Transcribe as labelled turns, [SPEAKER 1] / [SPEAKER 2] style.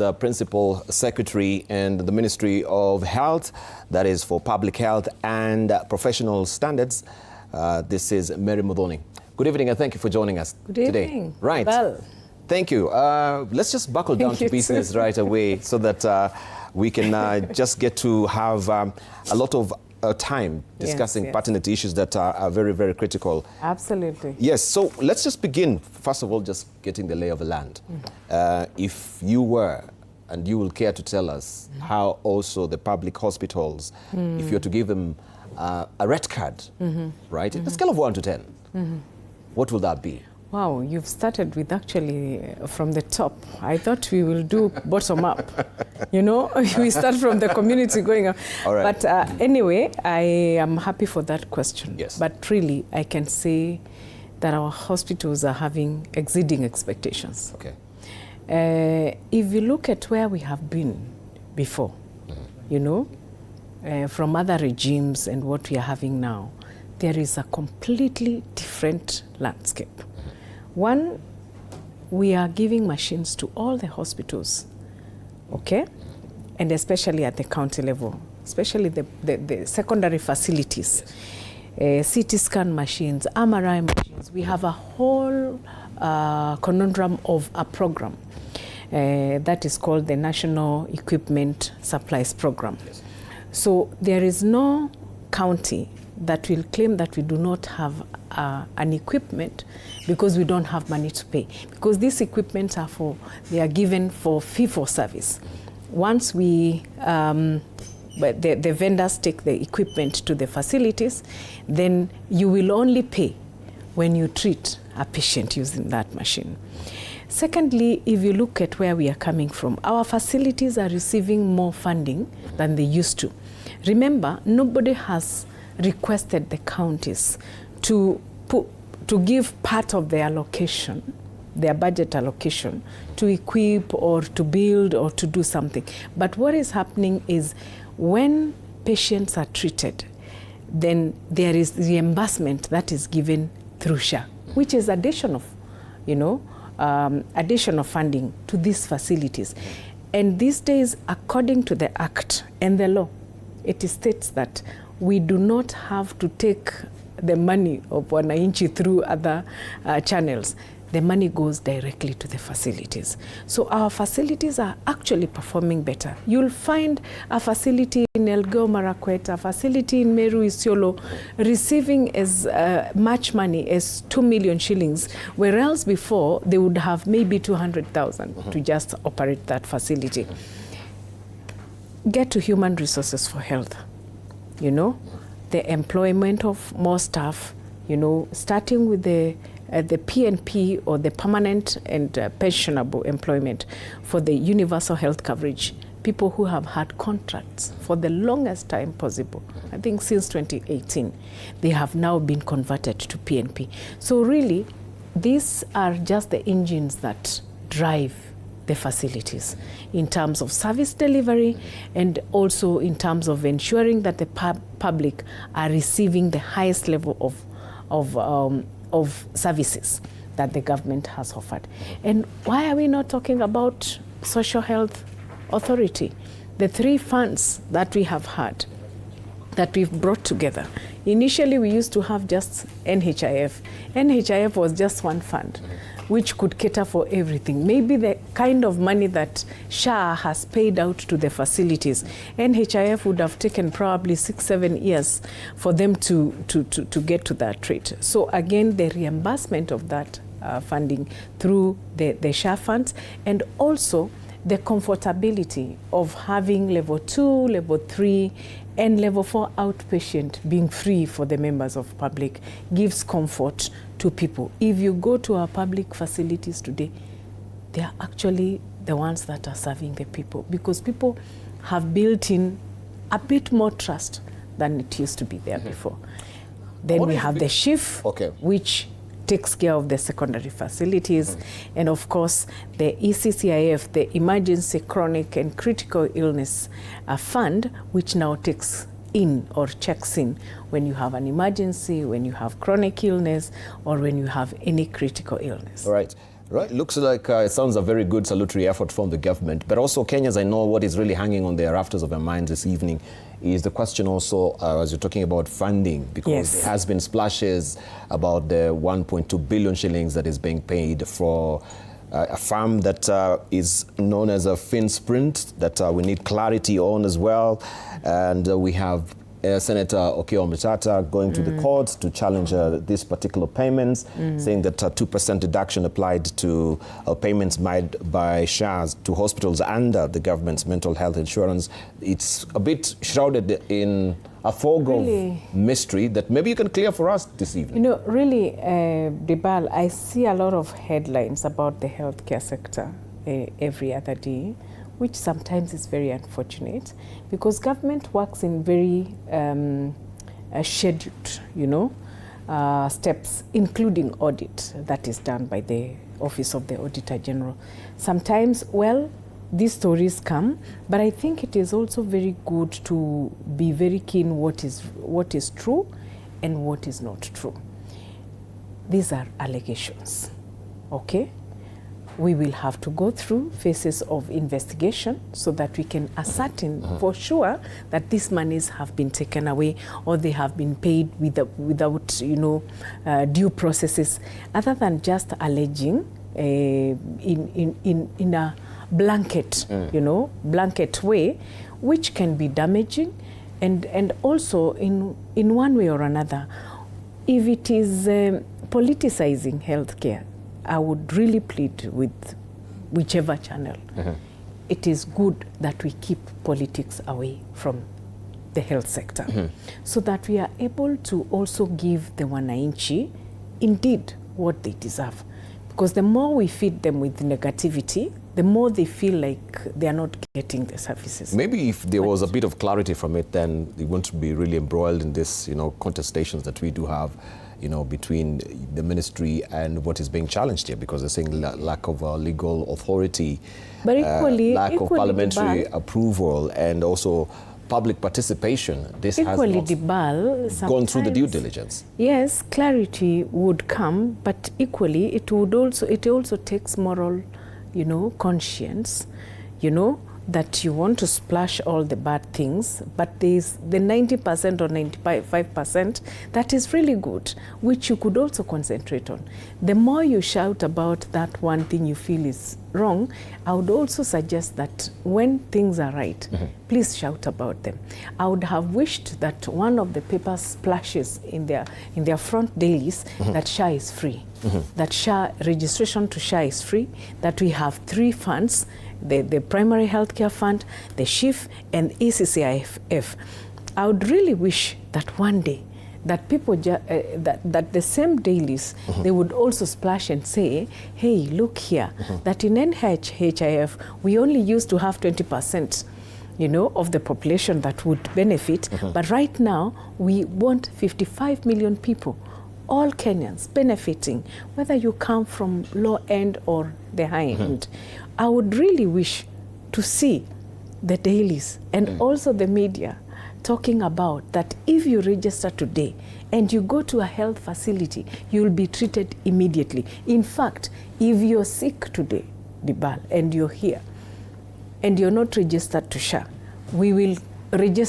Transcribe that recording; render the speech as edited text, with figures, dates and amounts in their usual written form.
[SPEAKER 1] The Principal Secretary in the Ministry of Health, that is for Public Health and Professional Standards. This is Mary Muthoni. Good evening and thank you for joining us today.
[SPEAKER 2] Good evening.
[SPEAKER 1] Right.
[SPEAKER 2] Well.
[SPEAKER 1] Thank you. Let's just buckle down to business right away so that we can just get to have a lot of time discussing pertinent issues that are very, very critical.
[SPEAKER 2] Absolutely.
[SPEAKER 1] Yes, so let's just begin, first of all, just getting the lay of the land. If you were, and you will care to tell us how also the public hospitals, if you're to give them a red card, right, on a scale of 1 to 10, what will that be?
[SPEAKER 2] Wow, you've started with actually from the top. I thought we will do bottom up. You know, we start from the community going up.
[SPEAKER 1] All right.
[SPEAKER 2] But anyway, I am happy for that question.
[SPEAKER 1] Yes.
[SPEAKER 2] But really, I can say that our hospitals are exceeding expectations.
[SPEAKER 1] Okay.
[SPEAKER 2] If you look at where we have been before, you know, from other regimes and what we are having now, there is a completely different landscape. One, we are giving machines to all the hospitals, okay? And especially at the county level, especially the secondary facilities, CT scan machines, MRI machines. We have a whole conundrum of a program that is called the National Equipment Supplies Program.
[SPEAKER 1] Yes.
[SPEAKER 2] So there is no county that will claim that we do not have an equipment because we don't have money to pay. Because these equipments they are given for fee for service. Once the vendors take the equipment to the facilities, then you will only pay when you treat a patient using that machine. Secondly, if you look at where we are coming from, our facilities are receiving more funding than they used to. Remember, nobody has requested the counties to give part of their allocation, their budget allocation, to equip or to build or to do something. But what is happening is when patients are treated, then there is reimbursement that is given through SHA, which is additional funding to these facilities. And these days, according to the Act and the law, it states that we do not have to take the money of wananchi through other channels. The money goes directly to the facilities. So our facilities are actually performing better. You'll find a facility in Elgeyo Marakwet, a facility in Meru Isiolo, receiving as much money as 2 million shillings, whereas before they would have maybe 200,000 to just operate that facility. Get to human resources for health. You know, the employment of more staff, you know, starting with the PNP or the permanent and pensionable employment for the universal health coverage, people who have had contracts for the longest time possible. I think since 2018, they have now been converted to PNP. So really, these are just the engines that drive the facilities in terms of service delivery and also in terms of ensuring that the public are receiving the highest level of services that the government has offered. And why are we not talking about Social Health Authority? The 3 funds that we have had, that we've brought together. Initially, we used to have just NHIF. NHIF was just one fund, which could cater for everything. Maybe the kind of money that SHA has paid out to the facilities, NHIF would have taken probably 6-7 years for them to get to that rate. So again, the reimbursement of that funding through the SHA funds, and also the comfortability of having level 2, level 3, and level 4 outpatient being free for the members of public gives comfort to people. If you go to our public facilities today, they are actually the ones that are serving the people, because people have built in a bit more trust than it used to be there before. Then we have the SHIF, which takes care of the secondary facilities, and of course the ECCIF, the Emergency, Chronic and Critical Illness Fund, which now takes in or checks in when you have an emergency, when you have chronic illness, or when you have any critical illness.
[SPEAKER 1] All right. Right, looks like it sounds a very good salutary effort from the government, but also Kenyans, I know what is really hanging on the rafters of their minds this evening is the question also, as you're talking about funding, because there has been splashes about the 1.2 billion shillings that is being paid for a farm that is known as a FinSprint that we need clarity on as well. And we have Senator Okiya Omtatah going to the courts to challenge these particular payments, saying that 2% deduction applied to payments made by SHAs to hospitals under the government's mental health insurance. It's a bit shrouded in a fog of mystery that maybe you can clear for us this evening.
[SPEAKER 2] You know, really, Dibal, I see a lot of headlines about the healthcare sector every other day, which sometimes is very unfortunate because government works in very scheduled, steps, including audit that is done by the Office of the Auditor General. Sometimes, well, these stories come, but I think it is also very good to be very keen what is true and what is not true. These are allegations, okay? We will have to go through phases of investigation so that we can ascertain for sure that these monies have been taken away or they have been paid without due processes, other than just alleging in a blanket, blanket way, which can be damaging, and also in one way or another, if it is politicizing healthcare, I would really plead with whichever channel. It is good that we keep politics away from the health sector so that we are able to also give the wananchi indeed what they deserve. Because the more we feed them with negativity, the more they feel like they are not getting the services.
[SPEAKER 1] Maybe if there was a bit of clarity from it, then they won't be really embroiled in this, contestations that we do have, between the ministry and what is being challenged here, because they're saying lack of legal authority,
[SPEAKER 2] but
[SPEAKER 1] lack of parliamentary approval, and also public participation. This has not gone through the due diligence.
[SPEAKER 2] Yes, clarity would come, but equally it also takes moral, conscience, that you want to splash all the bad things, but there's the 90% or 95% that is really good, which you could also concentrate on. The more you shout about that one thing you feel is wrong, I would also suggest that when things are right, please shout about them. I would have wished that one of the papers splashes in their front dailies that SHA is free, that SHA registration to SHA is free, that we have 3 funds, the primary healthcare fund, the SHIF, and ECCIF. I would really wish that one day that people that the same dailies they would also splash and say, hey, look here, that in NHIF we only used to have 20% of the population that would benefit, but right now we want 55 million people, all Kenyans benefiting, whether you come from low end or the high end. I would really wish to see the dailies and also the media talking about that if you register today and you go to a health facility, you'll be treated immediately. In fact, if you're sick today, Dibal, and you're here and you're not registered to SHA, we will register